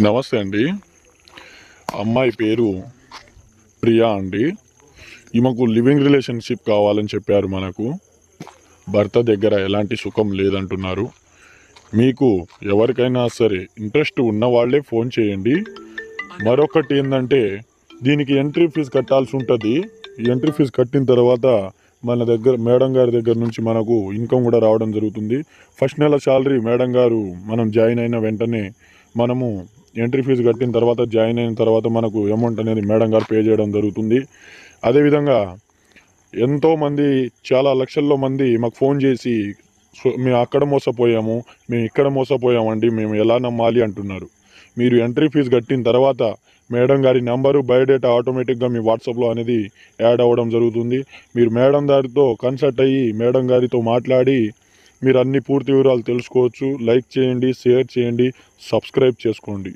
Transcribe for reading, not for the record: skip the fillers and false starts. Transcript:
నమస్తే అండి. అమ్మాయి పేరు ప్రియా అండి. ఈమెకు లివింగ్ రిలేషన్షిప్ కావాలని చెప్పారు. మనకు భర్త దగ్గర ఎలాంటి సుఖం లేదంటున్నారు. మీకు ఎవరికైనా సరే ఇంట్రెస్ట్ ఉన్న వాళ్ళే ఫోన్ చేయండి. మరొకటి ఏంటంటే, దీనికి ఎంట్రీ ఫీజు కట్టాల్సి ఉంటుంది. ఈ ఎంట్రీ ఫీజు కట్టిన తర్వాత మన దగ్గర మేడం గారి దగ్గర నుంచి మనకు ఇన్కమ్ కూడా రావడం జరుగుతుంది. ఫస్ట్ నెల శాలరీ మేడం గారు మనం జాయిన్ అయిన వెంటనే మనము ఎంట్రీ ఫీజు కట్టిన తర్వాత జాయిన్ అయిన తర్వాత మనకు అమౌంట్ అనేది మేడం గారు పే చేయడం జరుగుతుంది. అదేవిధంగా ఎంతోమంది చాలా లక్షల్లో మంది మాకు ఫోన్ చేసి మేము అక్కడ మోసపోయాము, మేము ఇక్కడ మోసపోయామండి, మేము ఎలా నమ్మాలి అంటున్నారు. మీరు ఎంట్రీ ఫీజు కట్టిన తర్వాత మేడం గారి నెంబరు బయోడేటా ఆటోమేటిక్గా మీ వాట్సాప్లో అనేది యాడ్ అవ్వడం జరుగుతుంది. మీరు మేడం గారితో కన్సల్ట్ అయ్యి మేడం గారితో మాట్లాడి మీరు అన్ని పూర్తి వివరాలు తెలుసుకోవచ్చు. లైక్ చేయండి, షేర్ చేయండి, సబ్స్క్రైబ్ చేసుకోండి.